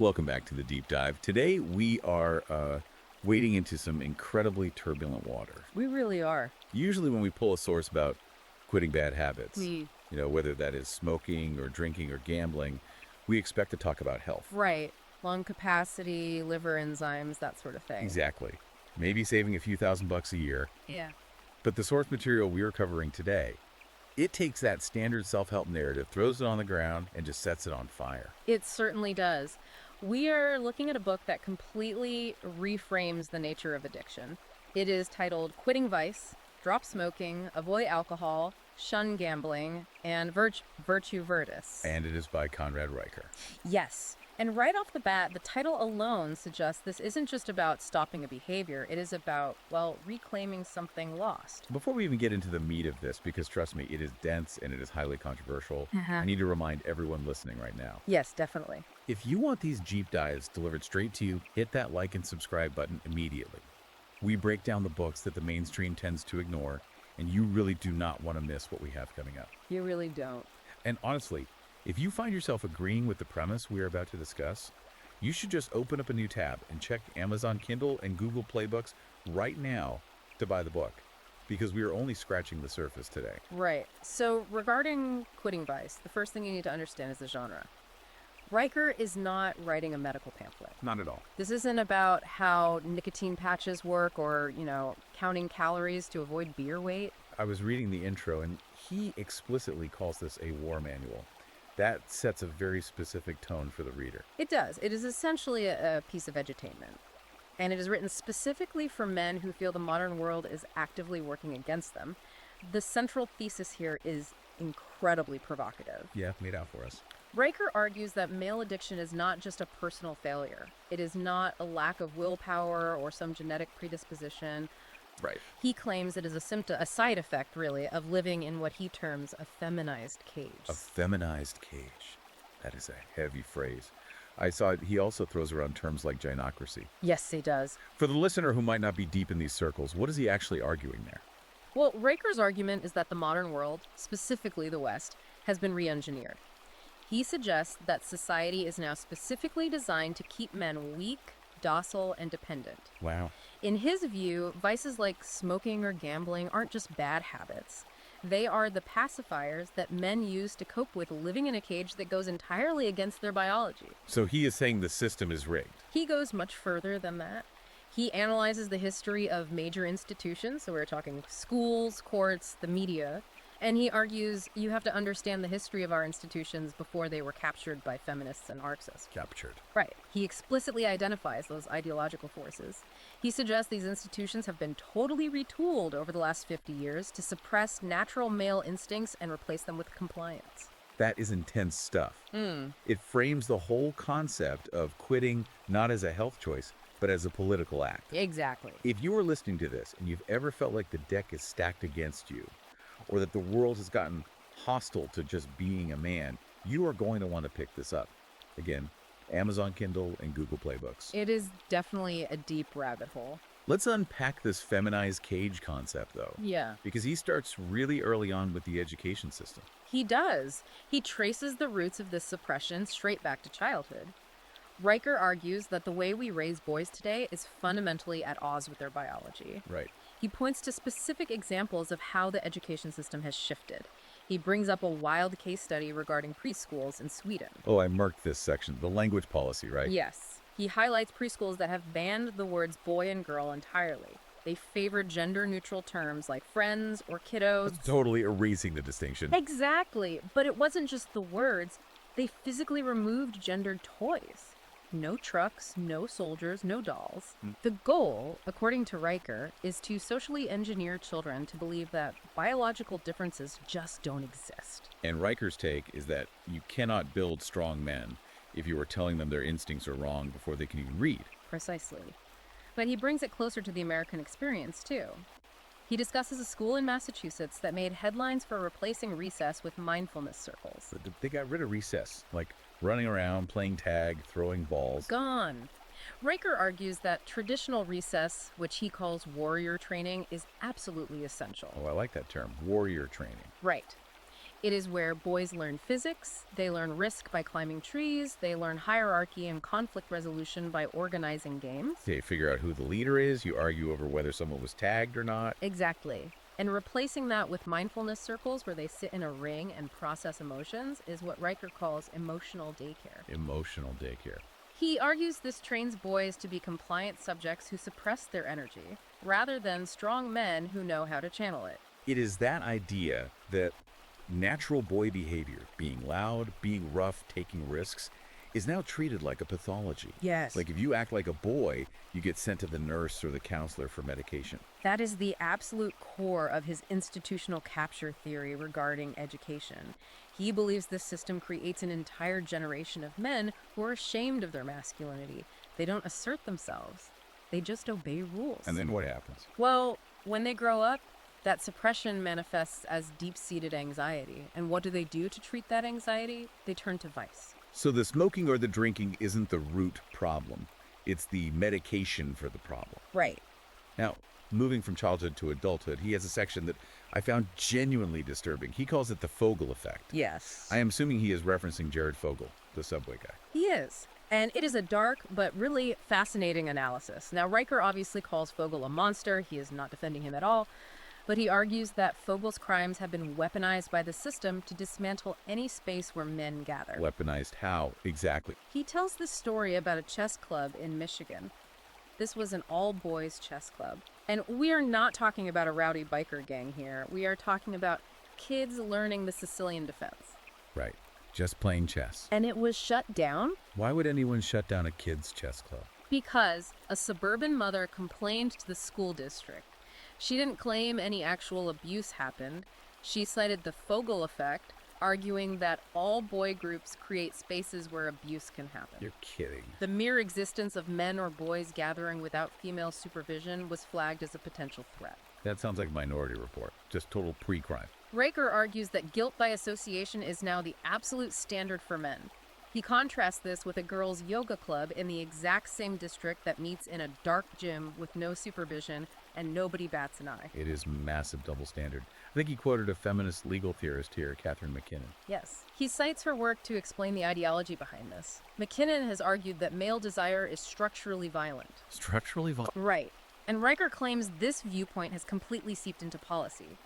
Welcome back to the deep dive. Today we are wading into some incredibly turbulent water. We really are. Usually when we pull a source about quitting bad habits, Hmm. whether that is smoking or drinking or gambling, we expect to talk about health. Right. Lung capacity, liver enzymes, that sort of thing. Exactly. Maybe saving a few $1,000 a year. Yeah. But the source material we are covering today, it takes that standard self-help narrative, throws it on the ground, and just sets it on fire. It certainly does. We are looking at a book that completely reframes the nature of addiction. It is titled Quitting Vice, Drop Smoking, Avoid Alcohol, Shun Gambling, and Virtue Verdis. And it is by Conrad Riker. Yes. And right off the bat, the title alone suggests this isn't just about stopping a behavior. It is about, well, reclaiming something lost. Before we even get into the meat of this, because trust me, it is dense and it is highly controversial, I need to remind everyone listening right now. Yes, definitely. If you want these deep dives delivered straight to you, hit that like and subscribe button immediately. We break down the books that the mainstream tends to ignore, and you really do not want to miss what we have coming up. You really don't. And honestly, if you find yourself agreeing with the premise we are about to discuss, you should just open up a new tab and check Amazon Kindle and Google Play Books right now to buy the book, because we are only scratching the surface today. Right. So regarding Quitting Vice, the first thing you need to understand is the genre. Riker is not writing a medical pamphlet. Not at all. This isn't about how nicotine patches work or, counting calories to avoid beer weight. I was reading the intro, and he explicitly calls this a war manual. That sets a very specific tone for the reader. It does. It is essentially a piece of edutainment. And it is written specifically for men who feel the modern world is actively working against them. The central thesis here is incredibly provocative. Yeah, made out for us. Riker argues that male addiction is not just a personal failure. It is not a lack of willpower or some genetic predisposition. Right. He claims it is a side effect, really, of living in what he terms a feminized cage. A feminized cage. That is a heavy phrase. I saw he also throws around terms like gynocracy. Yes, he does. For the listener who might not be deep in these circles, what is he actually arguing there? Well, Riker's argument is that the modern world, specifically the West, has been re-engineered. He suggests that society is now specifically designed to keep men weak, docile, and dependent. Wow. In his view, vices like smoking or gambling aren't just bad habits. They are the pacifiers that men use to cope with living in a cage that goes entirely against their biology. So he is saying the system is rigged. He goes much further than that. He analyzes the history of major institutions, so we're talking schools, courts, the media, and he argues you have to understand the history of our institutions before they were captured by feminists and Marxists. Captured. Right. He explicitly identifies those ideological forces. He suggests these institutions have been totally retooled over the last 50 years to suppress natural male instincts and replace them with compliance. That is intense stuff. It frames the whole concept of quitting not as a health choice, but as a political act. Exactly. If you are listening to this and you've ever felt like the deck is stacked against you, or that the world has gotten hostile to just being a man, you are going to want to pick this up. Again, Amazon Kindle and Google Play Books. It is definitely a deep rabbit hole. Let's unpack this feminized cage concept, though. Yeah. Because he starts really early on with the education system. He does. He traces the roots of this suppression straight back to childhood. Riker argues that the way we raise boys today is fundamentally at odds with their biology. Right. He points to specific examples of how the education system has shifted. He brings up a wild case study regarding preschools in Sweden. Oh, I marked this section. The language policy, right? Yes. He highlights preschools that have banned the words boy and girl entirely. They favor gender-neutral terms like friends or kiddos. Totally erasing the distinction. Exactly. But it wasn't just the words. They physically removed gendered toys. No trucks, no soldiers, no dolls. The goal, according to Riker, is to socially engineer children to believe that biological differences just don't exist. And Riker's take is that you cannot build strong men if you are telling them their instincts are wrong before they can even read. Precisely. But he brings it closer to the American experience, too. He discusses a school in Massachusetts that made headlines for replacing recess with mindfulness circles. They got rid of recess, like running around, playing tag, throwing balls. Gone. Riker argues that traditional recess, which he calls warrior training, is absolutely essential. Oh, I like that term, warrior training. Right. It is where boys learn physics, they learn risk by climbing trees, they learn hierarchy and conflict resolution by organizing games. They figure out who the leader is, you argue over whether someone was tagged or not. Exactly. And replacing that with mindfulness circles where they sit in a ring and process emotions is what Riker calls emotional daycare. Emotional daycare. He argues this trains boys to be compliant subjects who suppress their energy, rather than strong men who know how to channel it. It is that idea that natural boy behavior, being loud, being rough, taking risks, is now treated like a pathology. Yes. Like if you act like a boy, you get sent to the nurse or the counselor for medication. That is the absolute core of his institutional capture theory regarding education. He believes this system creates an entire generation of men who are ashamed of their masculinity. They don't assert themselves. They just obey rules. And then what happens? Well, when they grow up, that suppression manifests as deep-seated anxiety. And what do they do to treat that anxiety? They turn to vice. So the smoking or the drinking isn't the root problem. It's the medication for the problem. Right. Now, moving from childhood to adulthood, he has a section that I found genuinely disturbing. He calls it the Fogel effect. Yes. I am assuming he is referencing Jared Fogle, the subway guy. He is. And it is a dark but really fascinating analysis. Now, Riker obviously calls Fogel a monster. He is not defending him at all. But he argues that Fogel's crimes have been weaponized by the system to dismantle any space where men gather. Weaponized how? Exactly. He tells this story about a chess club in Michigan. This was an all-boys chess club. And we are not talking about a rowdy biker gang here. We are talking about kids learning the Sicilian defense. Right. Just playing chess. And it was shut down Why would anyone shut down a kids' chess club? because a suburban mother complained to the school district. She didn't claim any actual abuse happened. She cited the Fogel effect, arguing that all boy groups create spaces where abuse can happen. You're kidding. The mere existence of men or boys gathering without female supervision was flagged as a potential threat. That sounds like Minority Report. Just total pre-crime. Riker argues that guilt by association is now the absolute standard for men. He contrasts this with a girls' yoga club in the exact same district that meets in a dark gym with no supervision and nobody bats an eye. It is massive double standard. I think he quoted a feminist legal theorist here, Catherine McKinnon. Yes. He cites her work to explain the ideology behind this. McKinnon has argued that male desire is structurally violent. Structurally violent? Right. And Riker claims this viewpoint has completely seeped into policy,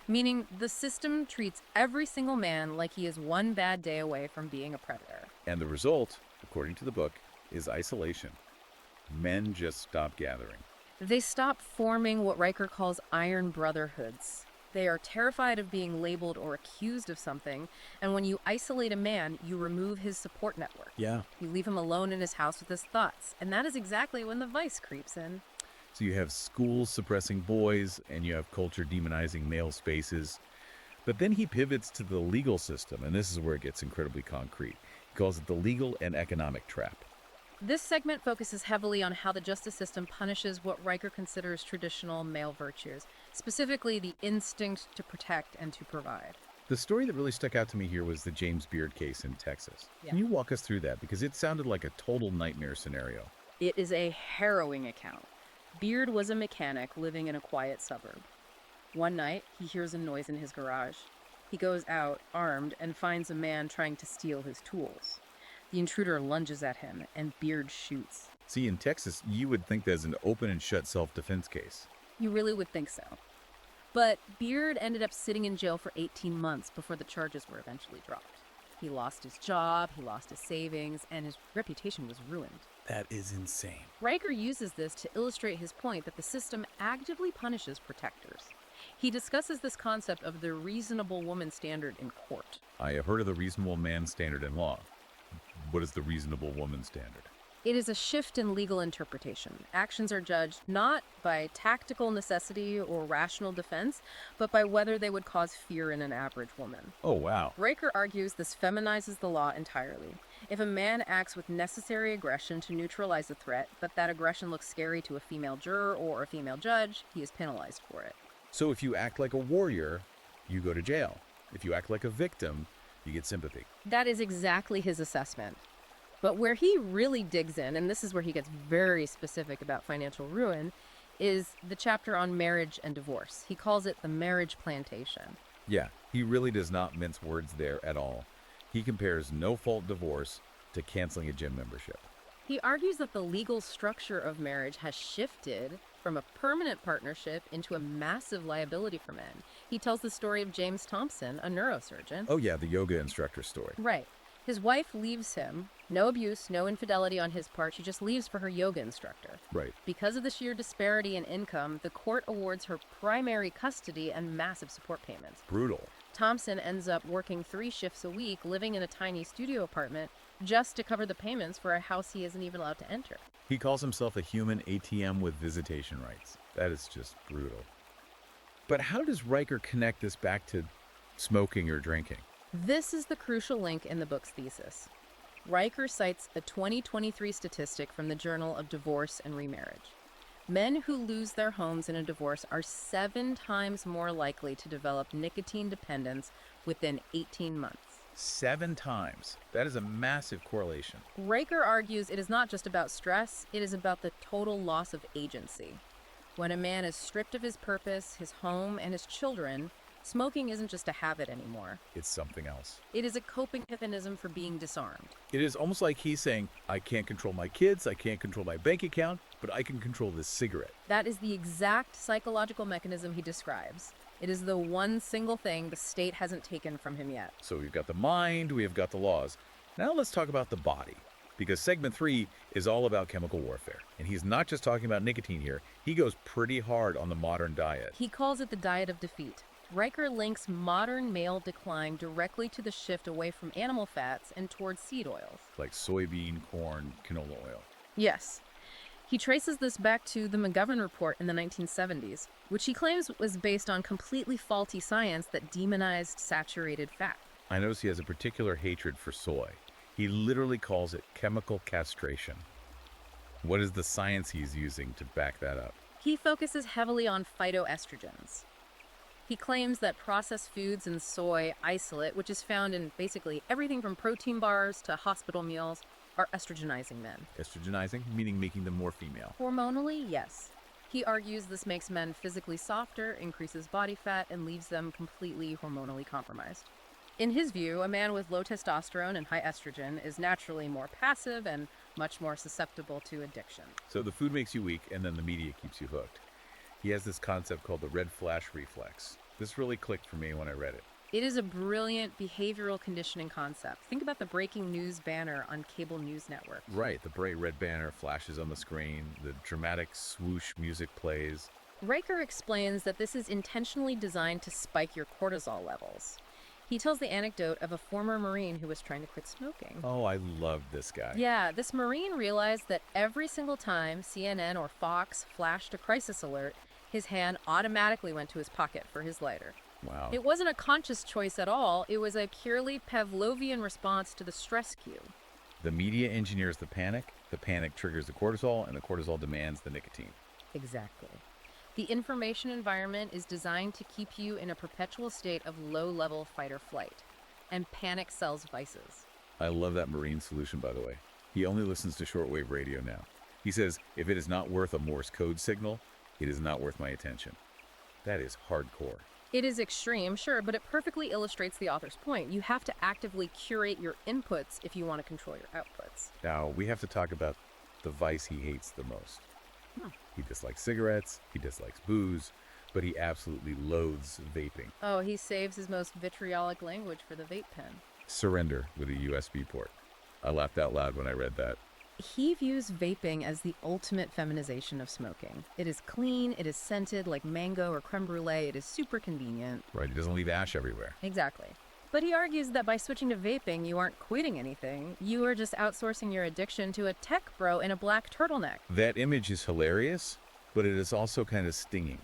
meaning the system treats every single man like he is one bad day away from being a predator. And the result, according to the book, is isolation. Men just stop gathering. They stop forming what Riker calls iron brotherhoods. They are terrified of being labeled or accused of something, and when you isolate a man, you remove his support network. Yeah. You leave him alone in his house with his thoughts, and that is exactly when the vice creeps in. So you have schools suppressing boys, and you have culture demonizing male spaces. But then he pivots to the legal system, and this is where it gets incredibly concrete. He calls it the legal and economic trap. This segment focuses heavily on how the justice system punishes what Riker considers traditional male virtues, specifically the instinct to protect and to provide. The story that really stuck out to me here was the James Beard case in Texas. Yeah. Can you walk us through that? Because it sounded like a total nightmare scenario. It is a harrowing account. Beard was a mechanic living in a quiet suburb. One night, he hears a noise in his garage. He goes out, armed, and finds a man trying to steal his tools. The intruder lunges at him, and Beard shoots. See, in Texas, you would think there's an open and shut self-defense case. You really would think so. But Beard ended up sitting in jail for 18 months before the charges were eventually dropped. He lost his job, he lost his savings, and his reputation was ruined. That is insane. Riker uses this to illustrate his point that the system actively punishes protectors. He discusses this concept of the reasonable woman standard in court. I have heard of the reasonable man standard in law. What is the reasonable woman standard? It is a shift in legal interpretation. Actions are judged not by tactical necessity or rational defense, but by whether they would cause fear in an average woman. Oh, wow. Riker argues this feminizes the law entirely. If a man acts with necessary aggression to neutralize a threat, but that aggression looks scary to a female juror or a female judge, he is penalized for it. So if you act like a warrior, you go to jail. If you act like a victim, you get sympathy. That is exactly his assessment. But where he really digs in, and this is where he gets very specific about financial ruin, is the chapter on marriage and divorce. He calls it the marriage plantation. Yeah, he really does not mince words there at all. He compares no-fault divorce to canceling a gym membership. He argues that the legal structure of marriage has shifted from a permanent partnership into a massive liability for men. He tells the story of James Thompson, a neurosurgeon. Oh yeah, the yoga instructor story. Right. His wife leaves him. No abuse, no infidelity on his part. She just leaves for her yoga instructor. Right. Because of the sheer disparity in income, the court awards her primary custody and massive support payments. Brutal. Thompson ends up working 3 shifts a week, living in a tiny studio apartment, just to cover the payments for a house he isn't even allowed to enter. He calls himself a human ATM with visitation rights. That is just brutal. But how does Riker connect this back to smoking or drinking? This is the crucial link in the book's thesis. Riker cites a 2023 statistic from the Journal of Divorce and Remarriage. Men who lose their homes in a divorce are 7 times more likely to develop nicotine dependence within 18 months. 7 times. That is a massive correlation. Riker argues it is not just about stress, it is about the total loss of agency. When a man is stripped of his purpose, his home, and his children, smoking isn't just a habit anymore. It's something else. It is a coping mechanism for being disarmed. It is almost like he's saying, I can't control my kids, I can't control my bank account, but I can control this cigarette. That is the exact psychological mechanism he describes. It is the one single thing the state hasn't taken from him yet. So we've got the mind, we have got the laws. Now let's talk about the body. Because segment 3 is all about chemical warfare. And he's not just talking about nicotine here. He goes pretty hard on the modern diet. He calls it the diet of defeat. Riker links modern male decline directly to the shift away from animal fats and towards seed oils. Like soybean, corn, canola oil. Yes. He traces this back to the McGovern Report in the 1970s, which he claims was based on completely faulty science that demonized saturated fat. I notice he has a particular hatred for soy. He literally calls it chemical castration. What is the science he's using to back that up? He focuses heavily on phytoestrogens. He claims that processed foods and soy isolate, which is found in basically everything from protein bars to hospital meals, are estrogenizing men. Estrogenizing, meaning making them more female. Hormonally, yes. He argues this makes men physically softer, increases body fat, and leaves them completely hormonally compromised. In his view, a man with low testosterone and high estrogen is naturally more passive and much more susceptible to addiction. So the food makes you weak, and then the media keeps you hooked. He has this concept called the red flash reflex. This really clicked for me when I read it. It is a brilliant behavioral conditioning concept. Think about the breaking news banner on cable news networks. Right, the bright red banner flashes on the screen, the dramatic swoosh music plays. Riker explains that this is intentionally designed to spike your cortisol levels. He tells the anecdote of a former Marine who was trying to quit smoking. Oh, I love this guy. Yeah, this Marine realized that every single time CNN or Fox flashed a crisis alert, his hand automatically went to his pocket for his lighter. Wow. It wasn't a conscious choice at all. It was a purely Pavlovian response to the stress cue. The media engineers the panic triggers the cortisol, and the cortisol demands the nicotine. Exactly. The information environment is designed to keep you in a perpetual state of low-level fight or flight, and panic sells vices. I love that Marine solution, by the way. He only listens to shortwave radio now. He says, if it is not worth a Morse code signal, it is not worth my attention. That is hardcore. It is extreme, sure, but it perfectly illustrates the author's point. You have to actively curate your inputs if you want to control your outputs. Now, we have to talk about the vice he hates the most. He dislikes cigarettes, he dislikes booze, but he absolutely loathes vaping. Oh, he saves his most vitriolic language for the vape pen. Surrender with a USB port. I laughed out loud when I read that. He views vaping as the ultimate feminization of smoking. It is clean, it is scented like mango or creme brulee, it is super convenient. Right, he doesn't leave ash everywhere. Exactly. But he argues that by switching to vaping, you aren't quitting anything. You are just outsourcing your addiction to a tech bro in a black turtleneck. That image is hilarious, but it is also kind of stinging.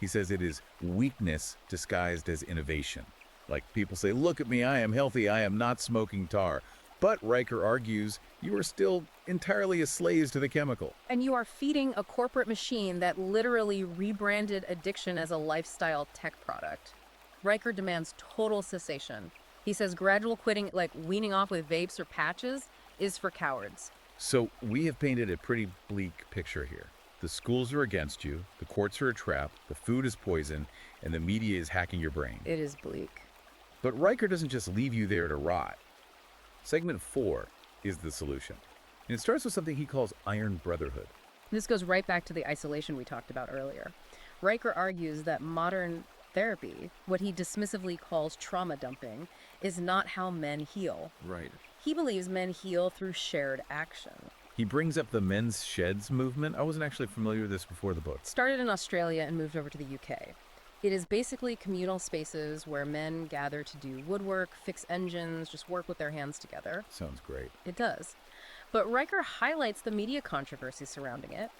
He says it is weakness disguised as innovation. Like people say, look at me, I am healthy, I am not smoking tar. But Riker argues you are still entirely a slave to the chemical. And you are feeding a corporate machine that literally rebranded addiction as a lifestyle tech product. Riker demands total cessation. He says gradual quitting, like weaning off with vapes or patches, is for cowards. So we have painted a pretty bleak picture here. The schools are against you, the courts are a trap, the food is poison, and the media is hacking your brain. It is bleak. But Riker doesn't just leave you there to rot. Segment 4 is the solution. And it starts with something he calls iron brotherhood. This goes right back to the isolation we talked about earlier. Riker argues that modern therapy, what he dismissively calls trauma dumping, is not how men heal. Right. He believes men heal through shared action. He brings up the men's sheds movement. I wasn't actually familiar with this before the book. Started in Australia and moved over to the UK. It is basically communal spaces where men gather to do woodwork, fix engines, just work with their hands together. Sounds great. It does. But Riker highlights the media controversy surrounding it.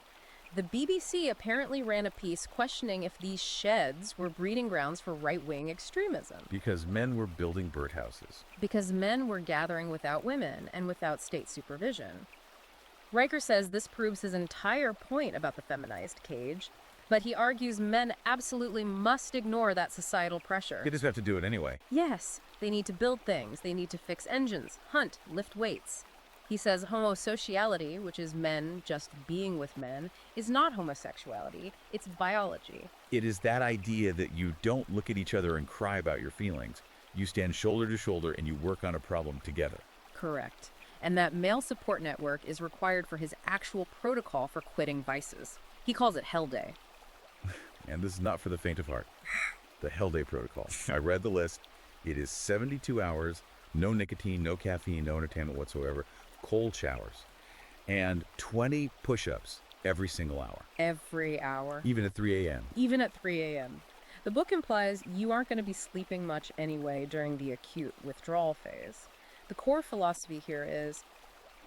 The BBC apparently ran a piece questioning if these sheds were breeding grounds for right-wing extremism. Because men were building birdhouses. Because men were gathering without women and without state supervision. Riker says this proves his entire point about the feminized cage, but he argues men absolutely must ignore that societal pressure. They just have to do it anyway. Yes, they need to build things, they need to fix engines, hunt, lift weights. He says homosociality, which is men just being with men, is not homosexuality, it's biology. It is that idea that you don't look at each other and cry about your feelings. You stand shoulder to shoulder and you work on a problem together. Correct. And that male support network is required for his actual protocol for quitting vices. He calls it Hell Day. And this is not for the faint of heart. The Hell Day protocol. I read the list. It is 72 hours, no nicotine, no caffeine, no entertainment whatsoever, cold showers, and 20 push-ups every single hour. Every hour. Even at 3 a.m. Even at 3 a.m. The book implies you aren't going to be sleeping much anyway during the acute withdrawal phase. The core philosophy here is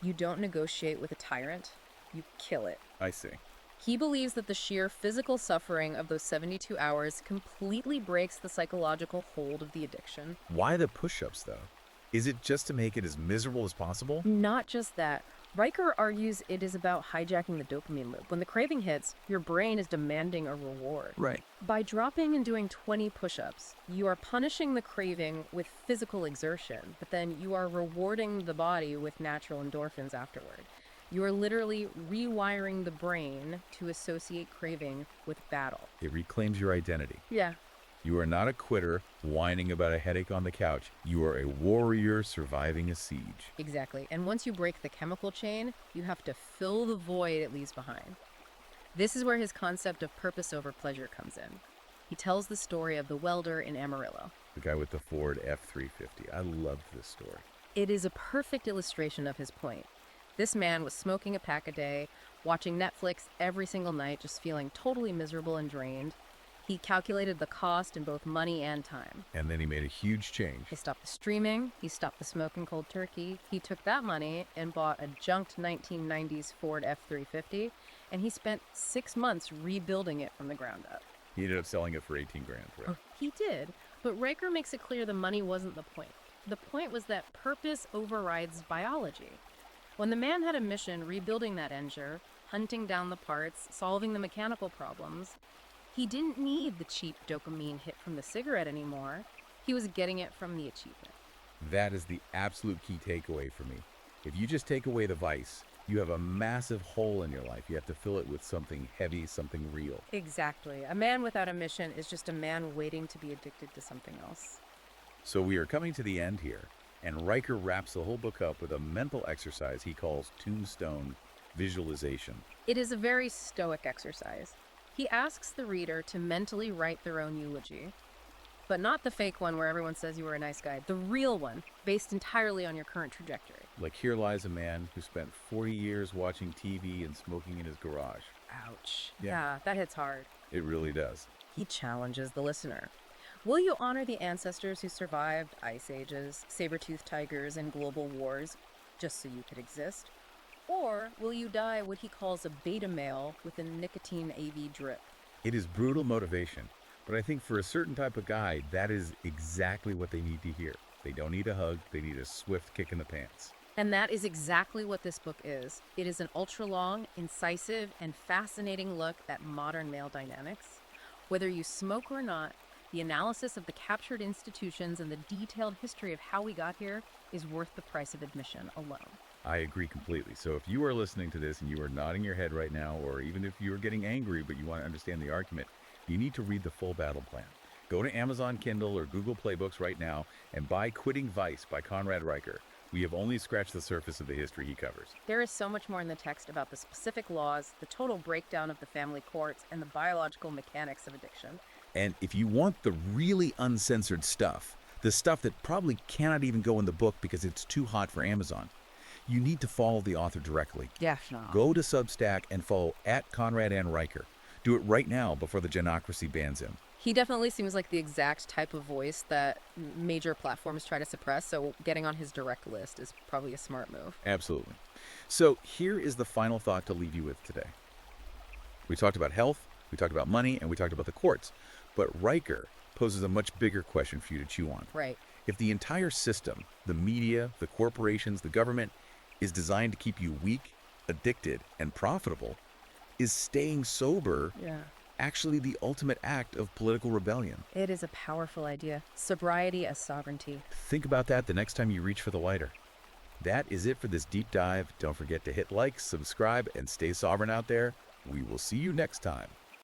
you don't negotiate with a tyrant, you kill it. I see. He believes that the sheer physical suffering of those 72 hours completely breaks the psychological hold of the addiction. Why the push-ups, though? Is it just to make it as miserable as possible? Not just that. Riker argues it is about hijacking the dopamine loop. When the craving hits, your brain is demanding a reward. Right. By dropping and doing 20 push-ups, you are punishing the craving with physical exertion, but then you are rewarding the body with natural endorphins afterward. You are literally rewiring the brain to associate craving with battle. It reclaims your identity. Yeah. You are not a quitter whining about a headache on the couch. You are a warrior surviving a siege. Exactly. And once you break the chemical chain, you have to fill the void it leaves behind. This is where his concept of purpose over pleasure comes in. He tells the story of the welder in Amarillo. The guy with the Ford F-350. I love this story. It is a perfect illustration of his point. This man was smoking a pack a day, watching Netflix every single night, just feeling totally miserable and drained. He calculated the cost in both money and time. And then he made a huge change. He stopped the streaming, he stopped the smoking cold turkey, he took that money and bought a junked 1990s Ford F-350, and he spent 6 months rebuilding it from the ground up. He ended up selling it for 18 grand, right? He did, but Riker makes it clear the money wasn't the point. The point was that purpose overrides biology. When the man had a mission rebuilding that engine, hunting down the parts, solving the mechanical problems, he didn't need the cheap dopamine hit from the cigarette anymore. He was getting it from the achievement. That is the absolute key takeaway for me. If you just take away the vice, you have a massive hole in your life. You have to fill it with something heavy, something real. Exactly. A man without a mission is just a man waiting to be addicted to something else. So we are coming to the end here, and Riker wraps the whole book up with a mental exercise he calls tombstone visualization. It is a very stoic exercise. He asks the reader to mentally write their own eulogy, but not the fake one where everyone says you were a nice guy, the real one, based entirely on your current trajectory. Like, here lies a man who spent 40 years watching TV and smoking in his garage. Ouch. Yeah. Yeah, that hits hard. It really does. He challenges the listener. Will you honor the ancestors who survived ice ages, saber-toothed tigers, and global wars just so you could exist? Or will you die what he calls a beta male with a nicotine AV drip? It is brutal motivation, but I think for a certain type of guy, that is exactly what they need to hear. They don't need a hug, they need a swift kick in the pants. And that is exactly what this book is. It is an ultra-long, incisive, and fascinating look at modern male dynamics. Whether you smoke or not, the analysis of the captured institutions and the detailed history of how we got here is worth the price of admission alone. I agree completely. So if you are listening to this and you are nodding your head right now, or even if you are getting angry but you want to understand the argument, you need to read the full battle plan. Go to Amazon Kindle or Google Playbooks right now and buy Quitting Vice by Conrad Riker. We have only scratched the surface of the history he covers. There is so much more in the text about the specific laws, the total breakdown of the family courts, and the biological mechanics of addiction. And if you want the really uncensored stuff, the stuff that probably cannot even go in the book because it's too hot for Amazon, you need to follow the author directly. Definitely. Go to Substack and follow at Conrad and Riker. Do it right now before the genocracy bans him. He definitely seems like the exact type of voice that major platforms try to suppress, so getting on his direct list is probably a smart move. Absolutely. So here is the final thought to leave you with today. We talked about health, we talked about money, and we talked about the courts. But Riker poses a much bigger question for you to chew on. Right. If the entire system, the media, the corporations, the government, is designed to keep you weak, addicted, and profitable, is staying sober actually the ultimate act of political rebellion? It is a powerful idea. Sobriety as sovereignty. Think about that the next time you reach for the lighter. That is it for this deep dive. Don't forget to hit like, subscribe, and stay sovereign out there. We will see you next time.